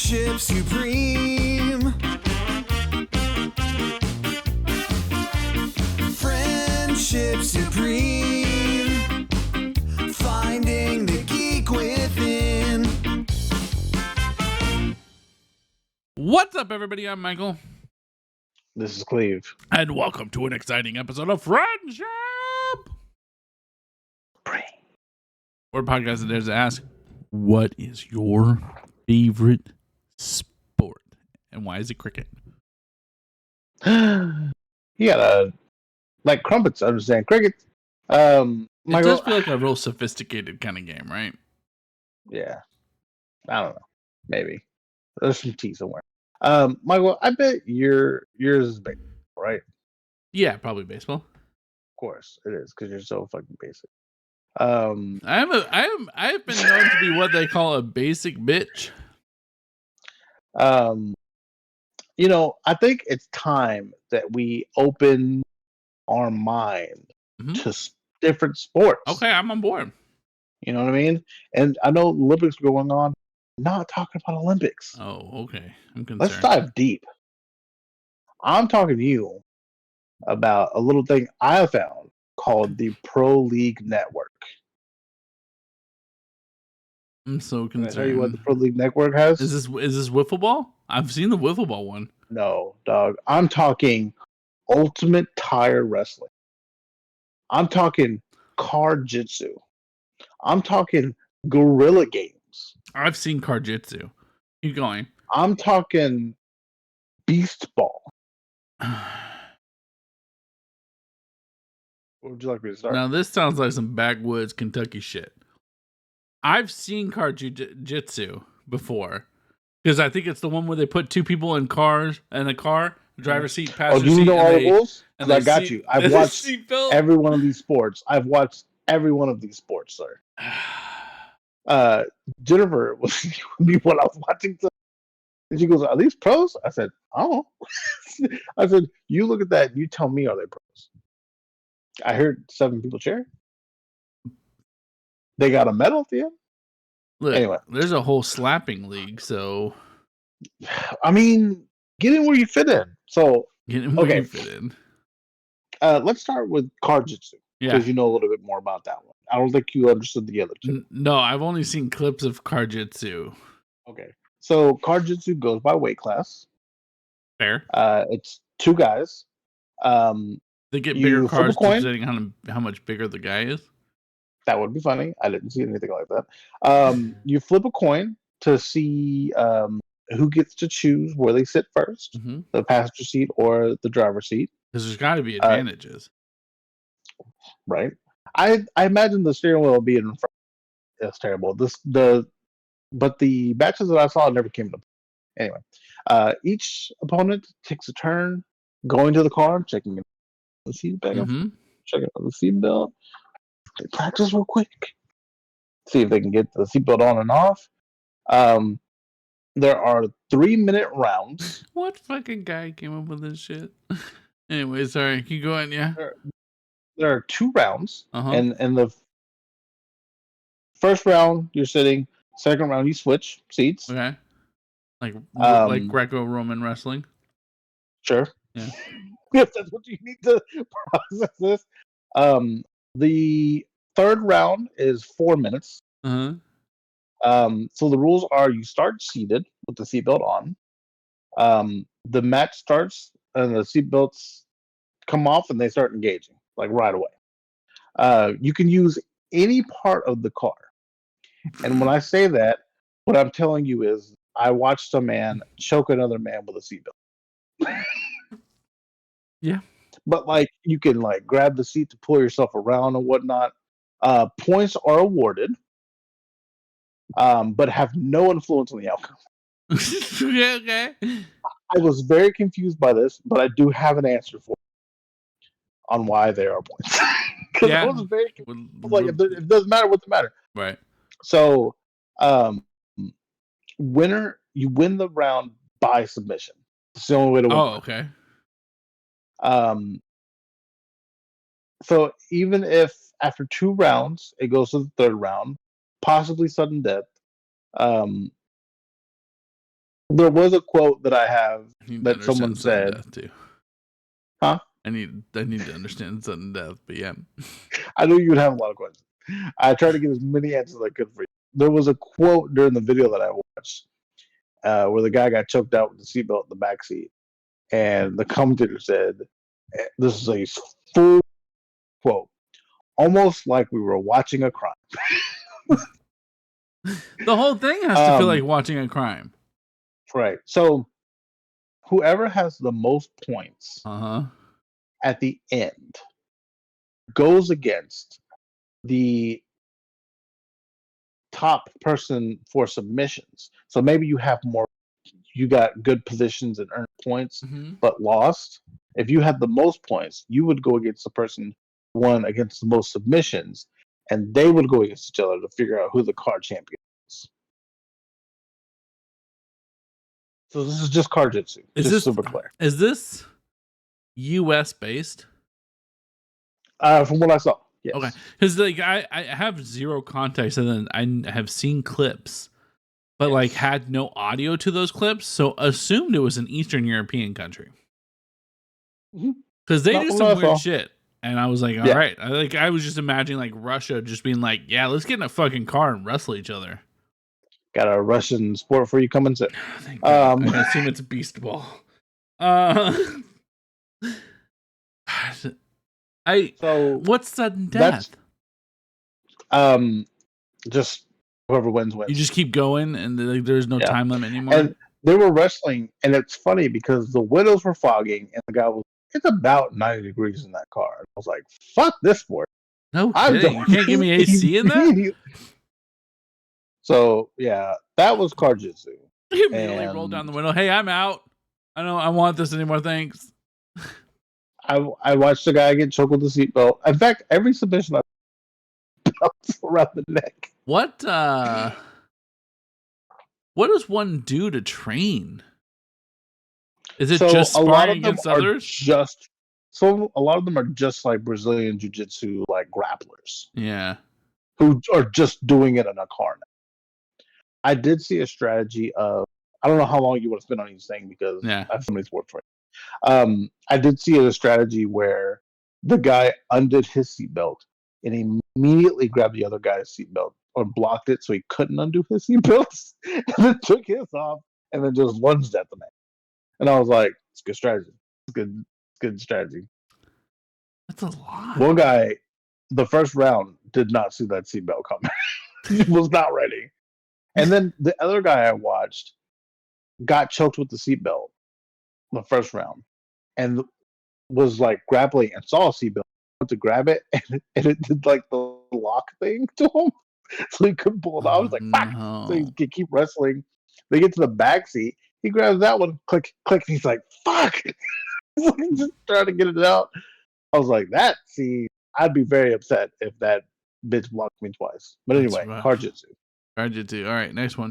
Friendship supreme. Friendship supreme. Finding the geek within. What's up, everybody? I'm Michael. This is Cleve. And welcome to an exciting episode of Friendship! We're a podcast that dares to ask, what is your favorite sport? And why is it cricket? You gotta, like crumpets, understand cricket. It Michael, does feel like a real sophisticated kind of game, right? yeah, I don't know. Maybe. There's some tea somewhere. Michael, I bet yours is baseball, right? Yeah, probably baseball. Of course it is, because you're so fucking basic. I have been known to be what they call a basic bitch. You know, I think it's time that we open our mind to different sports. Okay, I'm on board. You know what I mean? And I know Olympics are going on. Not talking about Olympics. Oh, okay. I'm concerned. Let's dive deep. I'm talking to you about a little thing I found called the Pro League Network. I'm so Can concerned. I tell you what the Pro League Network has? Is this wiffle ball? I've seen the wiffle ball one. No, dog. I'm talking Ultimate Tire Wrestling. I'm talking Car Jitsu. I'm talking Guerrilla Games. I've seen Karjitsu. Keep going. I'm talking Beast Ball. What would you like me to start? Now this sounds like some backwoods Kentucky shit. I've seen car jiu-jitsu before, because I think it's the one where they put two people in a car, driver's seat, passenger seat. Oh, do you know all the rules? And I got you. I've watched every one of these sports. I've watched every one of these sports, sir. Jennifer was me when I was watching them, and she goes, "Are these pros?" I said, "Oh." I said, "You look at that. You tell me, are they pros?" I heard 7 people cheer. They got a medal at the end. Look, anyway, there's a whole slapping league, so I mean, get in where you fit in. So get in where you fit in. Let's start with Car Jitsu, because you know a little bit more about that one. I don't think you understood the other two. No, I've only seen clips of Karjitsu. Okay, so Car Jitsu goes by weight class. Fair. It's 2 guys. They get bigger cars depending on how much bigger the guy is. That would be funny. I didn't see anything like that. You flip a coin to see who gets to choose where they sit first, the passenger seat or the driver's seat. Because there's got to be advantages. Right. I imagine the steering wheel being in front. It's terrible. But the matches that I saw never came to play. Anyway, each opponent takes a turn going to the car, checking the seat back, checking out the seat belt. They practice real quick, see if they can get the seatbelt on and off. There are 3-minute rounds. What fucking guy came up with this shit? Anyway, sorry, keep going. Yeah, there are 2 rounds, and the first round you're sitting. Second round you switch seats. Okay, like Greco-Roman wrestling. Sure. Yeah. If that's what you need to process this. The third round is 4 minutes. So the rules are: you start seated with the seatbelt on. The match starts and the seatbelts come off and they start engaging like right away. You can use any part of the car, and when I say that, what I'm telling you is I watched a man choke another man with a seatbelt. Yeah. But like you can like grab the seat to pull yourself around and whatnot. Points are awarded, but have no influence on the outcome. Okay. I was very confused by this, but I do have an answer for it on why there are points. Because I was very confused. Like it doesn't matter what's the matter. Right. So, you win the round by submission. It's the only way to win. Oh, okay. So even if after 2 rounds it goes to the third round, possibly sudden death, There was a quote that I have I need to that someone understand sudden said. death too. Huh? I need to understand sudden death, but yeah. I knew you would have a lot of questions. I tried to get as many answers as I could for you. There was a quote during the video that I watched where the guy got choked out with the seatbelt in the back seat, and the commentator said, "This is a full quote, almost like we were watching a crime." The whole thing has to feel like watching a crime. Right. So whoever has the most points at the end goes against the top person for submissions. So maybe you have more, you got good positions and earned points, but lost. If you had the most points, you would go against the person who won against the most submissions, and they would go against each other to figure out who the card champion is. So this is just card jitsu. Just super clear. Is this US based? From what I saw, yes. Okay, because like I have zero context, and then I have seen clips, but like had no audio to those clips, so assumed it was an Eastern European country because they do some weird shit. And I was like, all right, I was just imagining like Russia just being like, yeah, let's get in a fucking car and wrestle each other. Got a Russian sport for you coming soon. I assume it's beast ball. What's sudden death? Just whoever wins. You just keep going, and like, there's no time limit anymore. And they were wrestling, and it's funny because the windows were fogging, and the guy was, it's about 90 degrees in that car. And I was like, fuck this sport. No kidding. You can't give me AC in that? So, yeah, that was card jitsu. He immediately rolled down the window. Hey, I'm out. I don't want this anymore. Thanks. I watched the guy get choked with the seatbelt. In fact, every submission I belts around the neck. What does one do to train? Is it just sparring against others? A lot of them are just like Brazilian jiu-jitsu, like grapplers. Yeah. Who are just doing it in a car now. I did see a strategy of, I don't know how long you want to spend on each thing because I have so many sports for you. I did see a strategy where the guy undid his seatbelt and immediately grabbed the other guy's seatbelt or blocked it so he couldn't undo his seatbelt, and then took his off and then just lunged at the man. And I was like, it's good strategy. It's good strategy. That's a lot. One guy, the first round, did not see that seatbelt coming. He was not ready. And then the other guy I watched got choked with the seatbelt the first round and was like grappling and saw a seatbelt, went to grab it, and it did like the lock thing to him. So he couldn't pull it off. I was like, fuck. No. So he could keep wrestling. They get to the back seat. He grabs that one, click, click, and he's like, fuck. He's like, just trying to get it out. I was like, I'd be very upset if that bitch blocked me twice. But anyway, card jitsu. Card jitsu. All right, next one.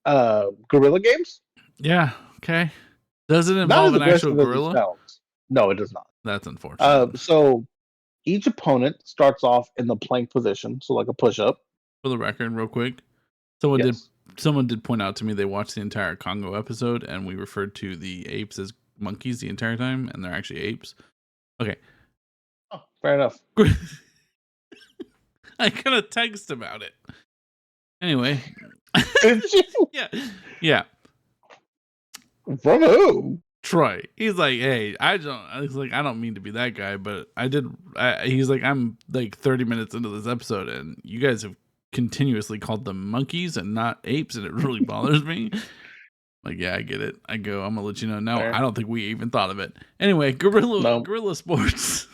Guerrilla Games? Yeah, okay. Does it involve an actual gorilla? No, it does not. That's unfortunate. So each opponent starts off in the plank position, so like a push-up. For the record, real quick, someone did point out to me they watched the entire Congo episode, and we referred to the apes as monkeys the entire time, and they're actually apes. Okay. Oh, fair enough. I got a text about it. Anyway. Did you? Yeah. From who? Troy. He's like, hey, I don't mean to be that guy, but he's like, I'm like 30 minutes into this episode, and you guys have continuously called them monkeys and not apes, and it really bothers me. Like, yeah, I get it. I'm gonna let you know. No, I don't think we even thought of it. Anyway, guerrilla sports.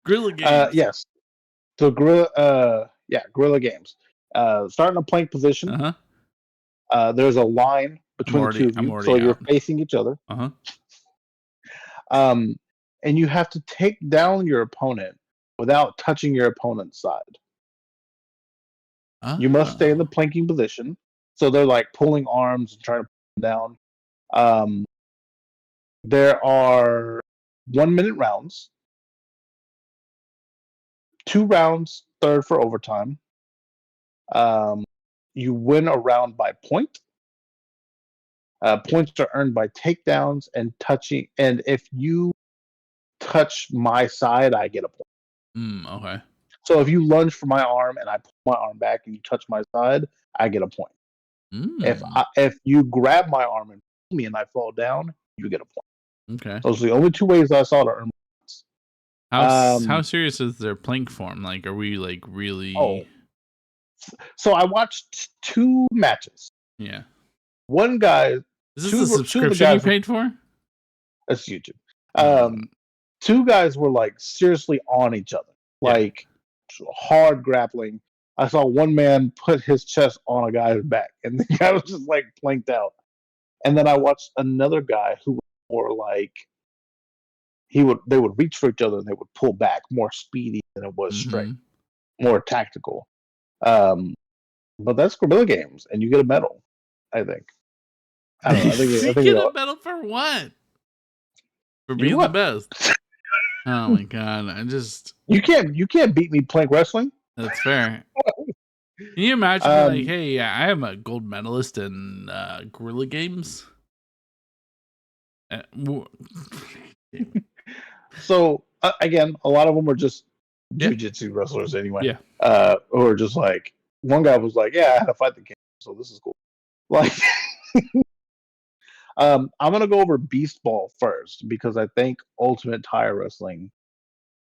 Guerrilla games. Yes. So guerrilla games. Start in a plank position. There's a line between the two of you, so you're facing each other. And you have to take down your opponent without touching your opponent's side. You must stay in the planking position. So they're like pulling arms and trying to pull them down. There are 1 minute rounds. 2 rounds, third for overtime. You win a round by point. Points are earned by takedowns and touching. And if you touch my side, I get a point. Okay. So if you lunge for my arm and I pull my arm back and you touch my side, I get a point. If you grab my arm and pull me and I fall down, you get a point. Okay. Those are the only two ways I saw to earn points. How serious is their plank form? Like, are we like really? Oh. So I watched 2 matches. Yeah. One guy. Is this a subscription you paid for? That's YouTube. 2 guys were like seriously on each other, like hard grappling. I saw one man put his chest on a guy's back, and the guy was just like planked out. And then I watched another guy who was more like they would reach for each other and they would pull back, more speedy than it was straight, more tactical. But that's Guerrilla Games, and you get a medal. I think. I don't know. I think you get a medal for what? For being the best. Oh my god! you can't beat me plank wrestling. That's fair. Can you imagine like, hey, I am a gold medalist in Guerrilla Games? So again, a lot of them were just jiu-jitsu wrestlers anyway. Yeah. Or just like one guy was like, "Yeah, I had to fight the king, so this is cool." Like, I'm gonna go over Beast Ball first because I think Ultimate Tire Wrestling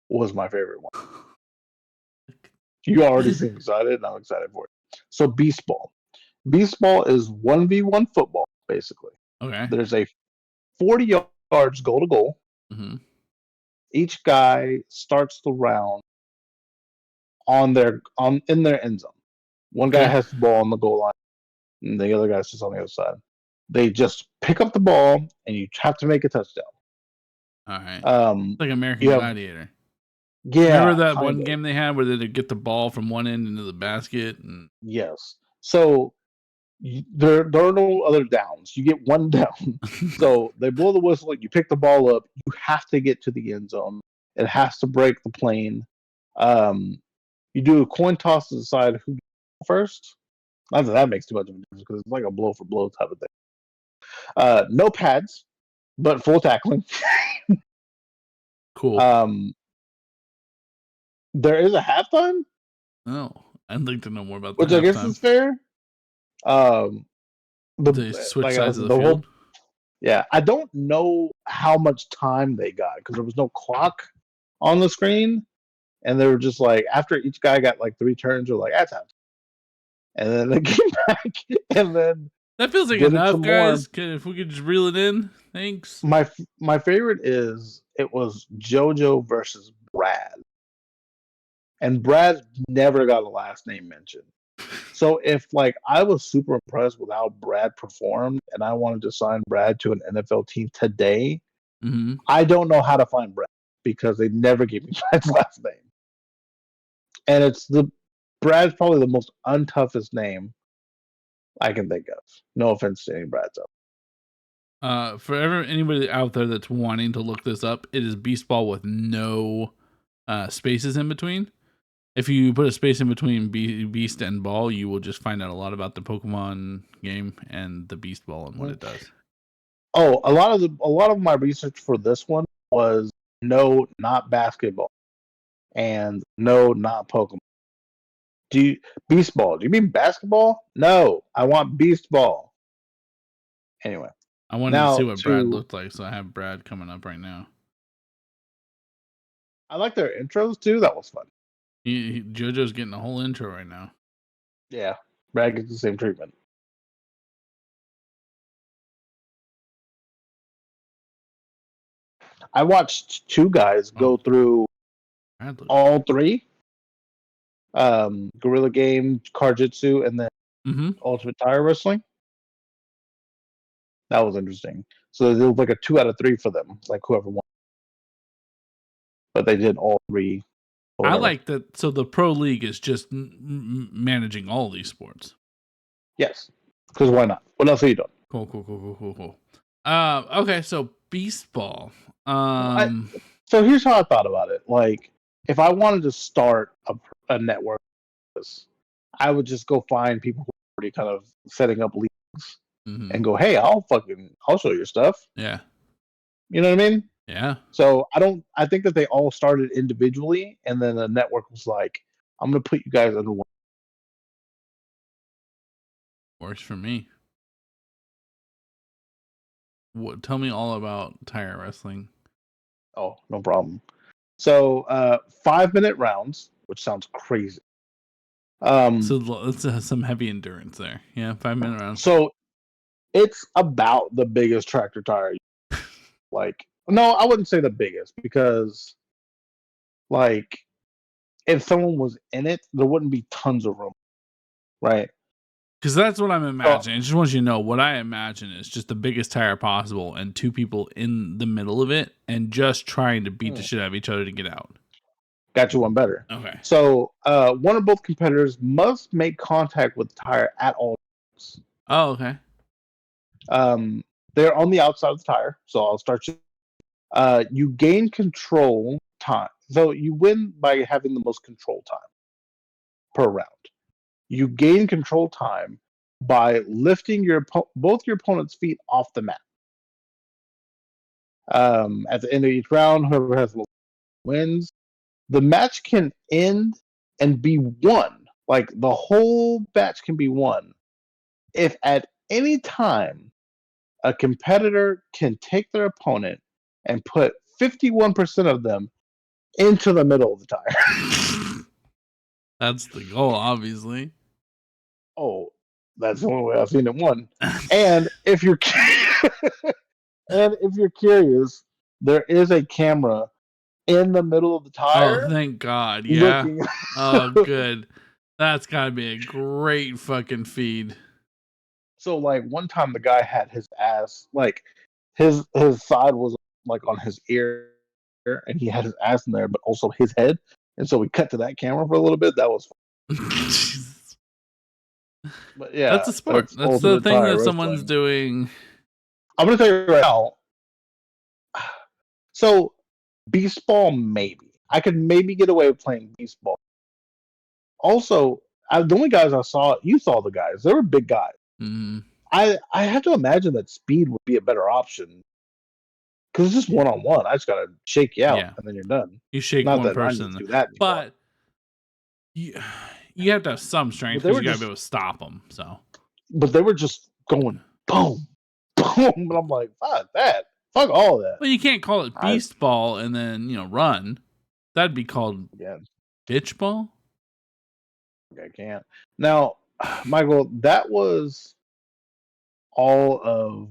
was my favorite one. You already seem excited, and I'm excited for it. So Beast Ball. Beast Ball is 1v1 football, basically. Okay. There's a 40 yards goal to goal. Each guy starts the round in their end zone. One guy has the ball on the goal line, and the other guy's just on the other side. They just pick up the ball, and you have to make a touchdown. All right. Like American Gladiator. Yeah. Remember that one game they had where they'd get the ball from one end into the basket? Yes. So there are no other downs. You get one down. So they blow the whistle. You pick the ball up. You have to get to the end zone. It has to break the plane. You do a coin toss to decide who goes first. Not that makes too much of a difference because it's like a blow for blow type of thing. No pads, but full tackling. Cool. There is a halftime. Oh, I'd like to know more about which I guess is fair. They switch sides of the field. Yeah, I don't know how much time they got because there was no clock on the screen, and they were just like after each guy got like 3 turns, they're like that's half. And then they came back, and then that feels like enough, guys. If we could just reel it in, thanks. My favorite is it was JoJo versus Brad. And Brad never got a last name mentioned. So if like I was super impressed with how Brad performed and I wanted to sign Brad to an NFL team today, I don't know how to find Brad because they never gave me Brad's last name. And Brad's probably the most untoughest name I can think of. No offense to any Brads out. For anybody out there that's wanting to look this up, it is Beast Ball with no spaces in between. If you put a space in between Beast and Ball, you will just find out a lot about the Pokemon game and the Beast Ball and what it does. Oh, a lot of my research for this one was no, not basketball, and no, not Pokemon. Beast Ball? Do you mean basketball? No, I want Beast Ball. Anyway, I wanted to see what Brad looked like, so I have Brad coming up right now. I like their intros too. That was fun. JoJo's getting a whole intro right now. Yeah, Brad gets the same treatment. I watched 2 guys go through all 3. Guerrilla Game, Karjitsu, and then Ultimate Tire Wrestling. That was interesting. So there was like a 2 out of 3 for them, like whoever won. But they did all 3. I like that. So the Pro League is just managing all these sports. Yes, because why not? What else are you doing? Cool. Okay, so Beast Ball. So here's how I thought about it. Like, if I wanted to start a network, I would just go find people who are already kind of setting up leagues and go, hey, I'll show your stuff. Yeah. You know what I mean? Yeah. So I think that they all started individually, and then the network was like, I'm going to put you guys under one. Works for me. Tell me all about tire wrestling. Oh, no problem. So 5-minute rounds, which sounds crazy. So it's some heavy endurance there. Yeah, 5-minute rounds. So it's about the biggest tractor tire. Like, no, I wouldn't say the biggest, because like if someone was in it, there wouldn't be tons of room, right? Because that's what I'm imagining. I just want you to know what I imagine is just the biggest tire possible and two people in the middle of it and just trying to beat the shit out of each other to get out. Got you one better. Okay. So one or both competitors must make contact with the tire at all times. Oh, okay. They're on the outside of the tire, so I'll start you. You gain control time. So you win by having the most control time per round. You gain control time by lifting both your opponent's feet off the mat. At the end of each round, whoever has the most wins. The match can end and be won. Like, the whole match can be won if at any time a competitor can take their opponent and put 51% of them into the middle of the tire. That's the goal, obviously. Oh, that's the only way I've seen it won. And if you're curious, there is a camera in the middle of the tire. Oh, thank God. Yeah. Oh, good. That's gotta be a great fucking feed. So, like, one time the guy had his ass, like, his side was like on his ear, and he had his ass in there, but also his head. And so we cut to that camera for a little bit. That was fun. But yeah, that's a sport. That's the thing that someone's doing. I'm gonna tell you right now. So, beast ball, maybe I could maybe get away with playing beast ball. Also, the only guys I saw, you saw the guys. They were big guys. Mm. I have to imagine that speed would be a better option, because it's just one-on-one. I just gotta shake you out, and then you're done. You shake Not one that person, I need to do that but you have to have some strength because you gotta be able to stop them. So, but they were just going boom, boom, and I'm like, fuck that, fuck all that. Well, you can't call it beast ball and then run. That'd be called bitch ball. I can't. Now, Michael, that was all of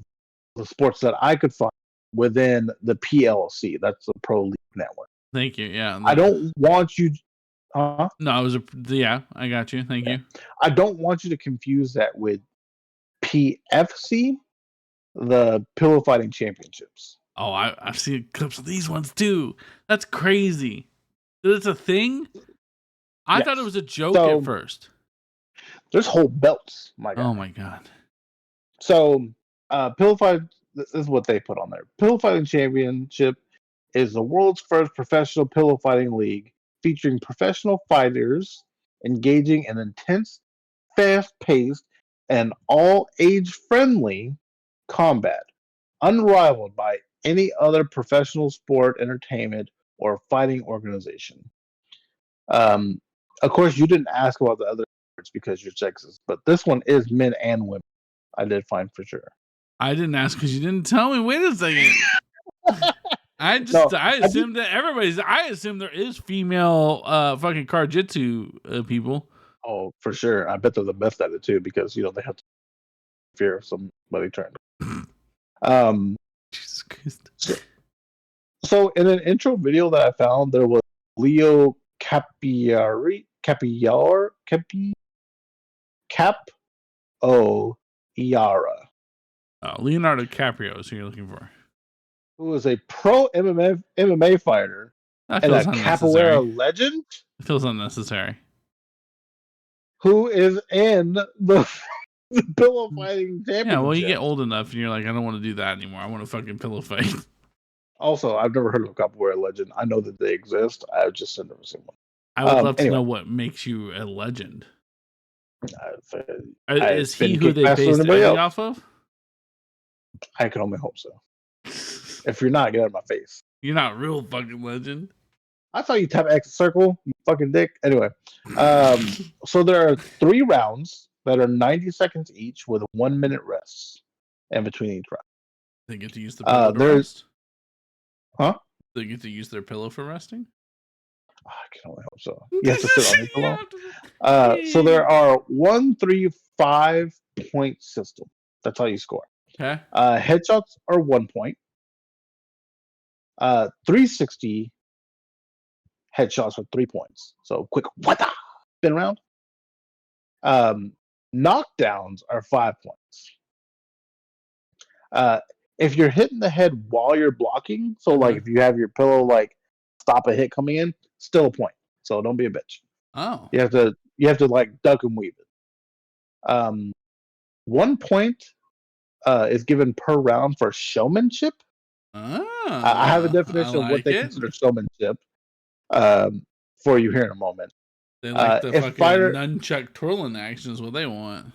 the sports that I could find within the PLC. That's the Pro League Network. Thank you. Yeah. I don't want you. No, I got you. Thank you. I don't want you to confuse that with PFC, the Pillow Fighting Championships. Oh, I've seen clips of these ones too. That's crazy. It's a thing? I thought it was a joke at first. There's whole belts, my God. Oh my God. So, Pillow Fight, this is what they put on there. Pillow Fighting Championship is the world's first professional pillow fighting league, featuring professional fighters engaging in intense, fast-paced, and all-age-friendly combat, unrivaled by any other professional sport, entertainment, or fighting organization. Of course, you didn't ask about the other sports because you're sexist, but this one is men and women. I did find for sure. I didn't ask because you didn't tell me. Wait a second. I assumed that I assume there is female fucking Karjitsu people. Oh, for sure. I bet they're the best at it too, because they have to fear of somebody trying to. Jesus Christ. So in an intro video that I found, there was Leo Capiara. Leonardo DiCaprio is who you're looking for. Who is a pro MMA fighter and a capoeira legend. It feels unnecessary. Who is in the pillow fighting championship. Yeah, well, you get old enough and you're like, I don't want to do that anymore. I want to fucking pillow fight. Also, I've never heard of a capoeira legend. I know that they exist. I've just never seen one. I would love to know what makes you a legend. Is he who they based Eddie off of? I can only hope so. If you're not, get out of my face. You're not a real fucking legend. I saw you tap X circle, you fucking dick. Anyway, so there are 3 rounds that are 90 seconds each with 1 minute rests in between each round. They get to use the pillow to rest? Huh? They get to use their pillow for resting? I can only hope so. You have to sit on the pillow. So there are 1, 3, 5 point system. That's how you score. Okay. Headshots are 1 point. 360 headshots are 3 points. So quick, spin around. Knockdowns are 5 points. If you're hitting the head while you're blocking, so like if you have your pillow like stop a hit coming in, still a point. So don't be a bitch. Oh. You have to like duck and weave it. 1 point is given per round for showmanship. I have a definition of what they consider showmanship for you here in a moment. They like the fucking nunchuck twirling action is what they want.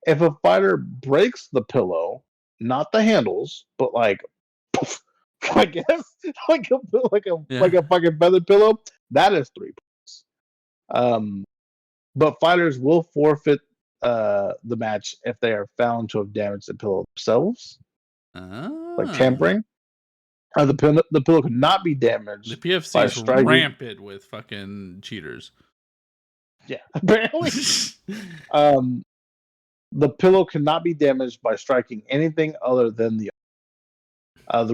If a fighter breaks the pillow, not the handles, but like, poof, I guess like a fucking feathered pillow, that is 3 points. But fighters will forfeit the match if they are found to have damaged the pillow themselves, like tampering. The pillow could not be damaged. The PFC is rampant with fucking cheaters. Yeah, apparently. The pillow cannot be damaged by striking anything other than the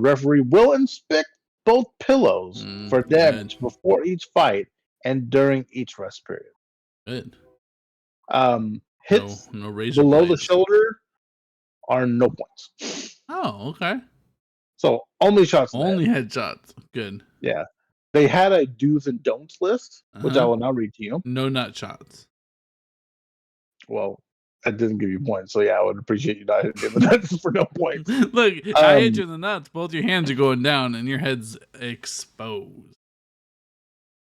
referee will inspect both pillows for damage before each fight and during each rest period. Good. Hits no razor below blades. The shoulder are no points. Oh, okay. So only shots. Only headshots. Good. Yeah. They had a do's and don'ts list, which I will now read to you. No nut shots. Well, I didn't give you points, so yeah, I would appreciate you not hitting the nuts for no points. Look, I hit you in the nuts. Both your hands are going down, and your head's exposed.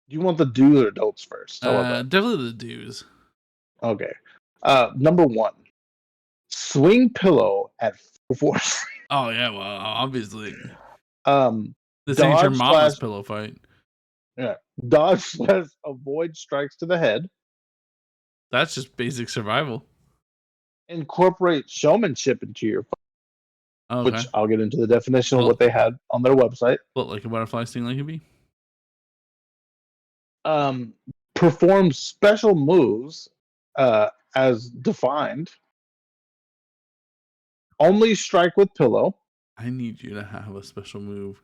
Do you want the do's or don'ts first? Definitely the do's. Okay. Number 1, swing pillow at full force. Oh yeah, well, obviously. This Dodge ain't your mama's pillow fight. Yeah. Dodge / avoid strikes to the head. That's just basic survival. Incorporate showmanship into your fight, okay. Which I'll get into the definition of what they had on their website. What, like a butterfly sting like a bee? Perform special moves as defined. Only strike with pillow. I need you to have a special move.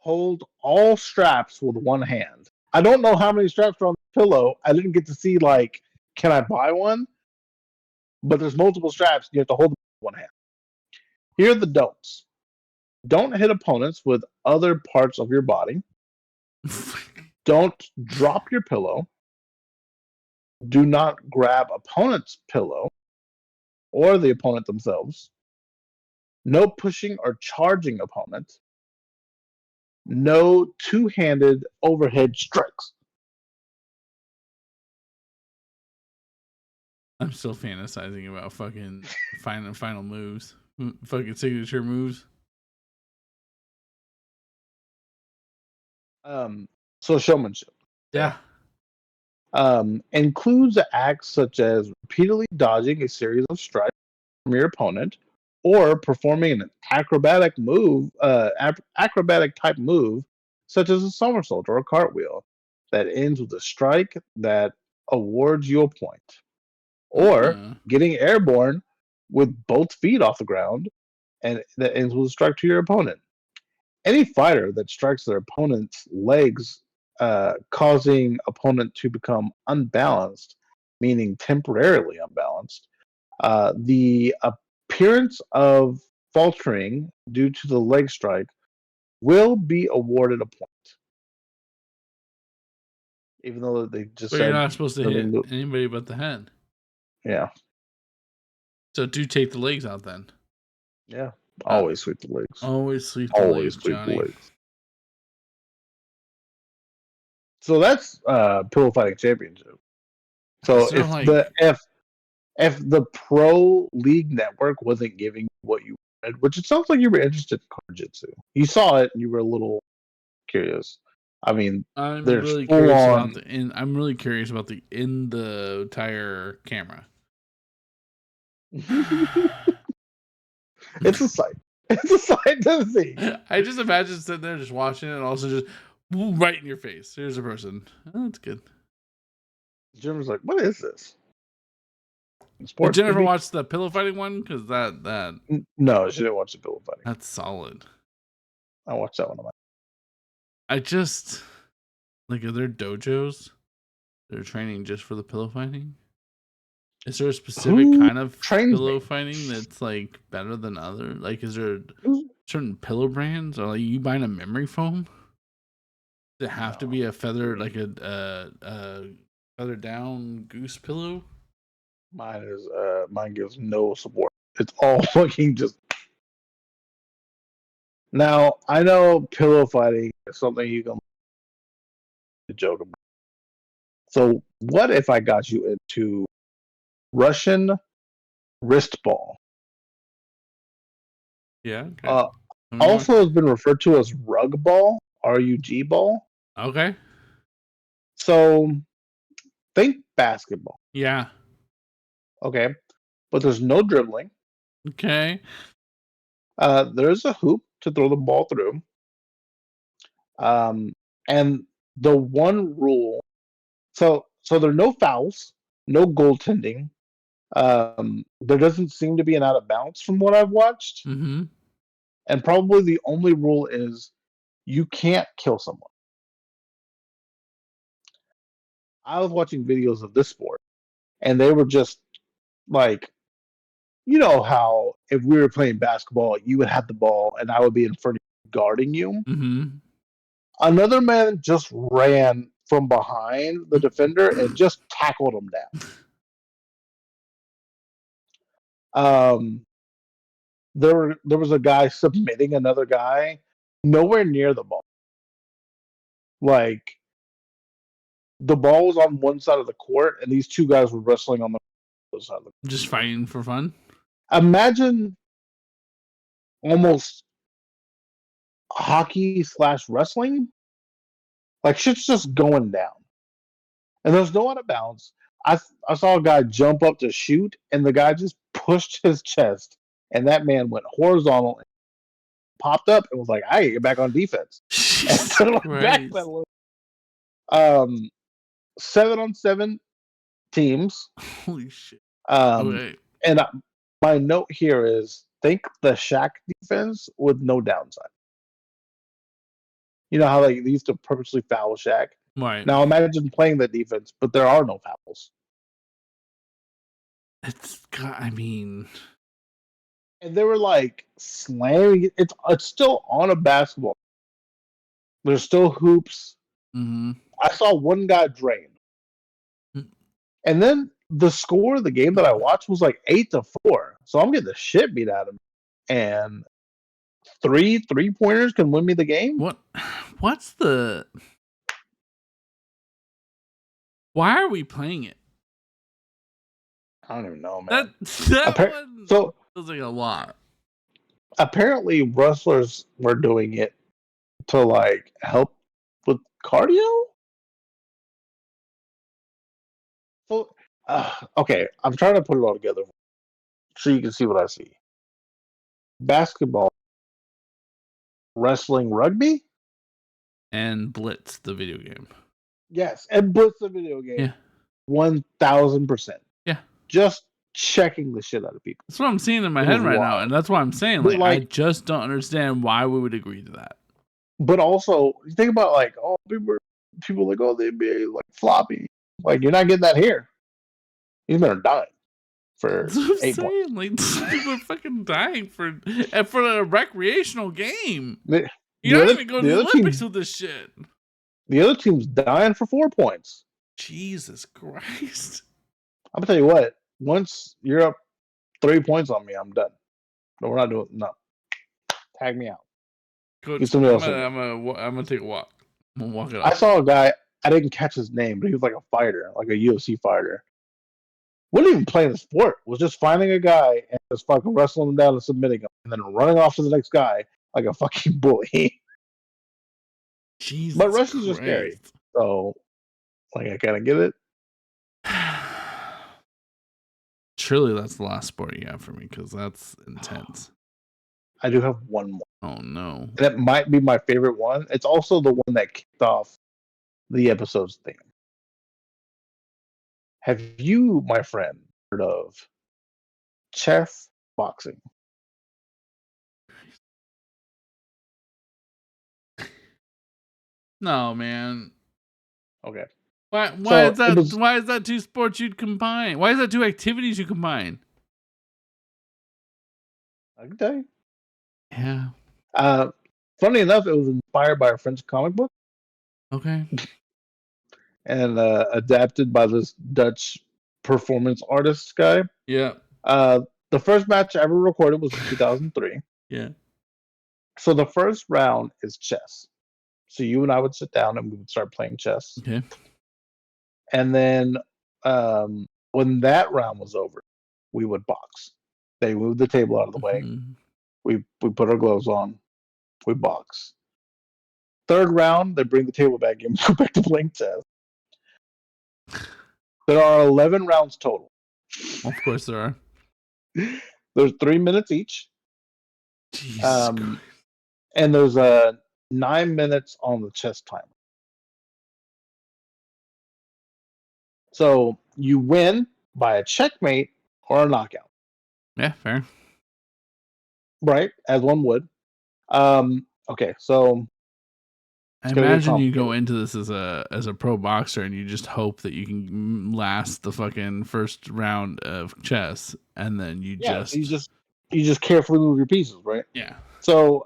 Hold all straps with one hand. I don't know how many straps are on the pillow. I didn't get to see, like, can I buy one? But there's multiple straps. You have to hold them with one hand. Here are the don'ts. Don't hit opponents with other parts of your body. Don't drop your pillow. Do not grab opponent's pillow or the opponent themselves. No pushing or charging opponent. No two-handed overhead strikes. I'm still fantasizing about fucking final moves. Fucking signature moves. So showmanship. Yeah. Includes acts such as repeatedly dodging a series of strikes from your opponent, or performing an acrobatic type move, such as a somersault or a cartwheel, that ends with a strike that awards you a point, or getting airborne with both feet off the ground, and that ends with a strike to your opponent. Any fighter that strikes their opponent's legs, causing opponent to become unbalanced, meaning temporarily unbalanced, the appearance of faltering due to the leg strike will be awarded a point. Even though they just said you're not supposed to hit anybody but the head. Yeah. So do take the legs out then. Yeah. Always sweep the legs. Always sweep the legs, Johnny. So that's Pillow Fighting Championship. So if the Pro League Network wasn't giving you what you wanted, which it sounds like you were interested in Jiu-Jitsu. You saw it and you were a little curious. I mean, I'm there's really full curious on. about I'm really curious about the entire camera. It's a sight. It's a sight to see. I just imagine sitting there just watching it and also just right in your face. Here's a person. Oh, that's good. Jim was like, "What is this?" Did Sports, Jennifer baby? watch the pillow fighting one? Because No, she didn't watch the pillow fighting. that's solid. I watched that one. I just like, are there dojos that are training just for the pillow fighting? Is there a specific Who kind of trains pillow me? fighting that's like better than other? Like, is there Who- certain pillow brands, or like you buying a memory foam? Does it have to No. be a feather, like a feather down goose pillow? Mine gives no support. It's all fucking just. Now I know pillow fighting is something you can joke about. So what if I got you into Russian wrist ball? Yeah. Okay. Also has been referred to as rug ball, RUG ball. Okay. So think basketball, Yeah. okay? But there's no dribbling. Okay. There's a hoop to throw the ball through. And the one rule, so there are no fouls, no goaltending. There doesn't seem to be an out of bounds from what I've watched. Mm-hmm. And probably the only rule is you can't kill someone. I was watching videos of this sport, and they were just like, you know how if we were playing basketball, you would have the ball, and I would be in front of you guarding you. Mm-hmm. Another man just ran from behind the defender and just tackled him down. There was a guy submitting another guy nowhere near the ball. Like the ball was on one side of the court, and these two guys were wrestling on the other side of the court. Just fighting for fun. Imagine almost hockey/wrestling. Like shit's just going down, and there's no out of bounds. I saw a guy jump up to shoot, and the guy just pushed his chest, and that man went horizontal, and popped up, and was like, "I get back on defense." Jesus And Christ. 7-on-7 teams. Holy shit. Okay. And my note here is think the Shaq defense with no downside. You know how like they used to purposely foul Shaq? Right. Now imagine playing that defense, but there are no fouls. I mean, and they were like slamming. It's still on a basketball. There's still hoops. Mm-hmm. I saw one guy drain, and then the score of the game that I watched was like 8-4. So I'm getting the shit beat out of me, and 3-pointers can win me the game. What's the? Why are we playing it? I don't even know, man. That one so feels like a lot. Apparently, wrestlers were doing it to like help with cardio. So, okay, I'm trying to put it all together so you can see what I see. Basketball, wrestling, rugby, and Blitz, the video game. Yes, and Blitz, the video game. Yeah, 1000%. Yeah, just checking the shit out of people. That's what I'm seeing in my head right now, and that's why I'm saying, like, I just don't understand why we would agree to that. But also, you think about like, oh, people like, oh, the NBA like floppy. Like, you're not getting that here. These men are dying for That's what I'm 8 saying. points. Like, people are fucking dying for a recreational game. You're not even going to the Olympics with this shit. The other team's dying for 4 points. Jesus Christ. I'm gonna tell you what. Once you're up 3 points on me, I'm done. No, we're not doing. No, tag me out. Coach, I'm gonna take a walk. I'm gonna walk it off. I saw a guy. I didn't catch his name, but he was like a fighter, like a UFC fighter. wasn't even playing the sport. Was just finding a guy and just fucking wrestling him down and submitting him, and then running off to the next guy like a fucking bully. Jesus But wrestlers are Christ. scary, so like I kind of get it. Surely that's the last sport you have for me, because that's intense. I do have one more. Oh no. That might be my favorite one. It's also the one that kicked off the episode's theme. Have you, my friend, heard of chess boxing? No, man. Okay. Why So why is that two sports you'd combine? Why is that two activities you combine? I can tell you. Yeah. Funny enough, it was inspired by a French comic book Okay. and adapted by this Dutch performance artist guy. Yeah. The first match I ever recorded was in 2003. Yeah. So the first round is chess. So you and I would sit down and we would start playing chess. Okay. And then when that round was over, we would box. They moved the table out of the way. Mhm. We put our gloves on. We box. Third round, they bring the table back in. Go back to playing chess. There are 11 rounds total. Of course there are. There's 3 minutes each. Jesus Christ. And there's 9 minutes on the chess timer. So you win by a checkmate or a knockout. Yeah, fair. Right, as one would. Okay, so I imagine you go into this as a pro boxer and you just hope that you can last the fucking first round of chess, and then you just carefully move your pieces, right? Yeah. So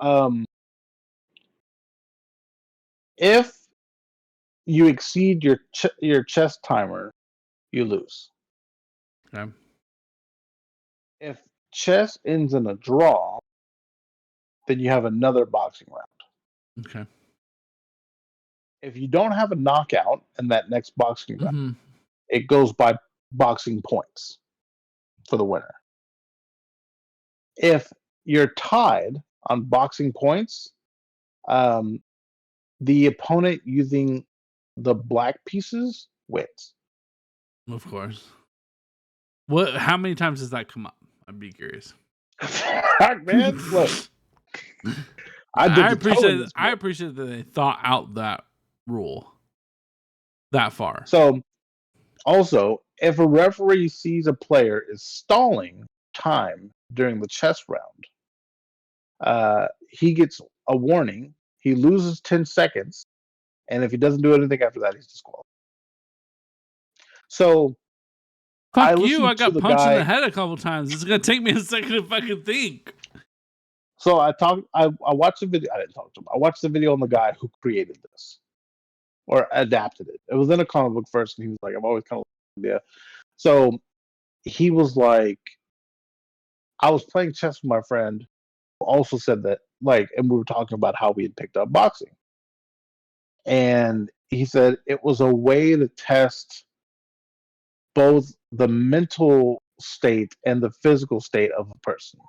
if you exceed your chess timer, you lose. Okay. If chess ends in a draw, then you have another boxing round. Okay. If you don't have a knockout in that next boxing round, Mhm. it goes by boxing points for the winner. If you're tied on boxing points, the opponent using the black pieces wins. Of course. What? How many times does that come up? I'd be curious. Man, look. I appreciate that they thought out that rule that far. So, also, if a referee sees a player is stalling time during the chess round, he gets a warning. He loses 10 seconds, and if he doesn't do anything after that, he's disqualified. So, fuck you! I got punched in the head a couple times. It's gonna take me a second to fucking think. So I watched the video. I didn't talk to him. I watched the video on the guy who created this or adapted it. It was in a comic book first, and he was like, "I've always kind of yeah." So he was like, I was playing chess with my friend who also said that, like, and we were talking about how we had picked up boxing. And he said it was a way to test both the mental state and the physical state of a person.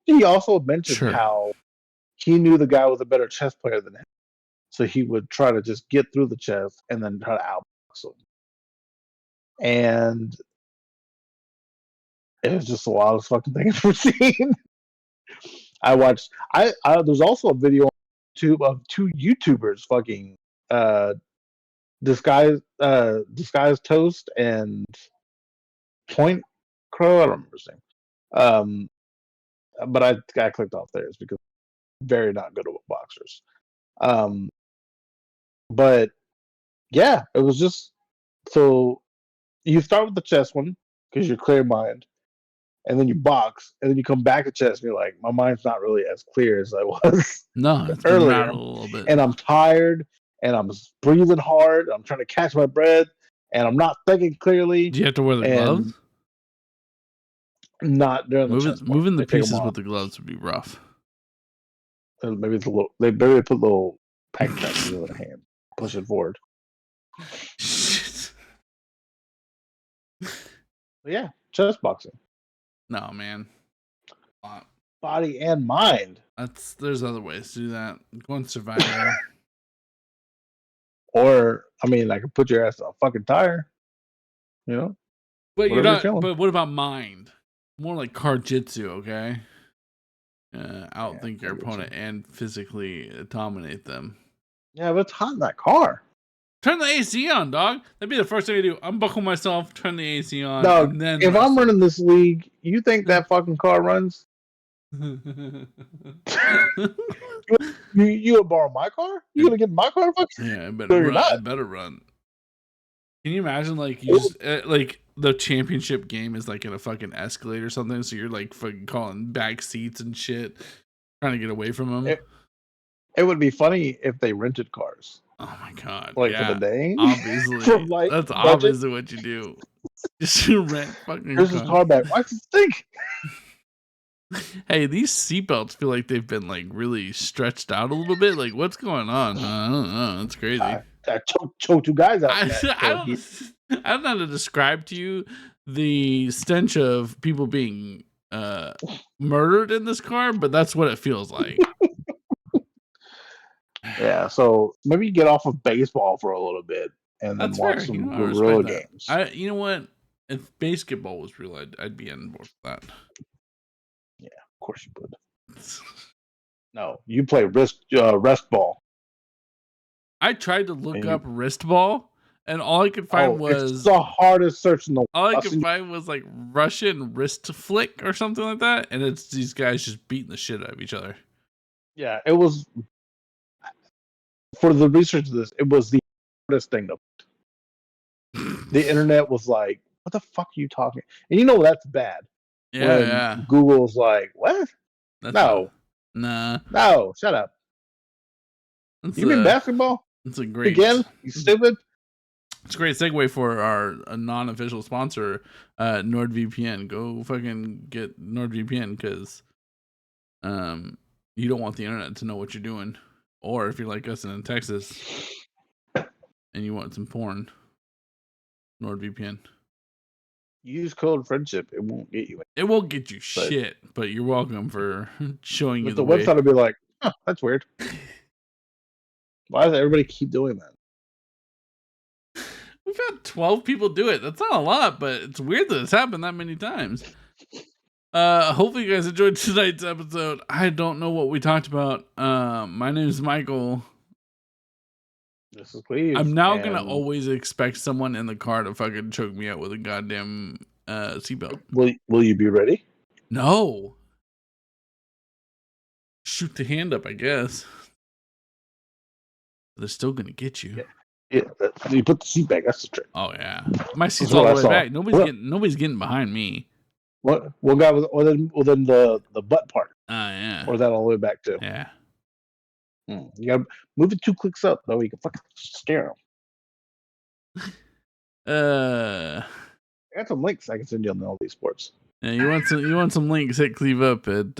He also mentioned how he knew the guy was a better chess player than him. So he would try to just get through the chess and then try to outbox him. And it was just the wildest fucking thing I've ever seen. There's also a video on YouTube of 2 YouTubers fucking Disguised Toast and Point Crow. I don't remember his name. But I clicked off theirs because very not good at boxers. But yeah, it was just so you start with the chess one because you're clear mind, and then you box, and then you come back to chess, and you're like, my mind's not really as clear as I was earlier, a little bit. And I'm tired, and I'm breathing hard. I'm trying to catch my breath, and I'm not thinking clearly. Do you have to wear the gloves? Not during the chess. Moving the pieces with the gloves would be rough. Maybe it's a little. They put little peg traps in the hand, push it forward. Yeah, chess boxing. No, man. Body and mind. There's other ways to do that. Go on Survivor. Or, I mean, I could put your ass on a fucking tire. You know? But you're Whatever not. feeling. But what about mind? More like card-jitsu, okay? Outthink your opponent and physically dominate them. Yeah, but it's hot in that car. Turn the AC on, dog. That'd be the first thing I do. Unbuckle myself, turn the AC on, Dog, and then if wrestle. I'm running this league, you think that fucking car runs? You would borrow my car? You gonna get in my car? Yeah, it No, better you're run. not. It better run. Can you imagine, like, you just like the championship game is like in a fucking Escalade or something, so you're like fucking calling back seats and shit, trying to get away from them. It would be funny if they rented cars. Oh my god! Like yeah, for the day. obviously, that's budget. obviously what you do. Just rent fucking Here's his cars. car back. Why does it stink? Hey, these seatbelts feel like they've been like really stretched out a little bit. Like, what's going on? I don't know. It's crazy. I choked two guys out. I don't know how to describe to you the stench of people being murdered in this car, but that's what it feels like. Yeah, so maybe you get off of baseball for a little bit and then watch some guerrilla games. You know what? If basketball was real, I'd be on board for that. Yeah, of course you would. No, you play rest ball. I tried to look up wrist ball, and all I could find was it's the hardest search in the world. All I could find was like Russian wrist flick or something like that, and it's these guys just beating the shit out of each other. Yeah, it was. For the research of this, it was the hardest thing to. The internet was like, "What the fuck are you talking?" And you know that's bad. Yeah. Google's like, "What? No, shut up." You mean basketball? It's a great again. You stupid. It's a great segue for our non-official sponsor, NordVPN. Go fucking get NordVPN because, you don't want the internet to know what you're doing, or if you're like us in Texas and you want some porn, NordVPN. Use code friendship. It won't get you. It won't get you shit, but you're welcome for showing you the way. Website will be like, "Huh, that's weird." Why does everybody keep doing that? We've had 12 people do it. That's not a lot, but it's weird that it's happened that many times. Hopefully you guys enjoyed tonight's episode. I don't know what we talked about. My name is Michael. This is Cleve. I'm now gonna always expect someone in the car to fucking choke me out with a goddamn seatbelt. Will you be ready? No. Shoot the hand up, I guess. They're still gonna get you. Yeah, you put the seat back. That's the trick. Oh yeah, my seat's all the way back. Nobody's getting behind me. What guy was? Well, then the butt part. Yeah. Or that all the way back too. Yeah. You gotta move it 2 clicks up. That way you can fucking stare them. I got some links I can send you on all these sports. Yeah, you want some links? Hit Cleve up at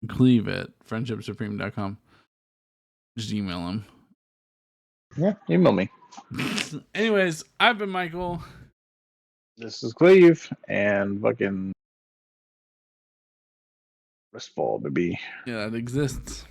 Cleve at friendshipsupreme.com. Just email him. Yeah, email me. Anyways, I've been Michael. This is Cleve, and fucking wristball, baby. Yeah, that exists.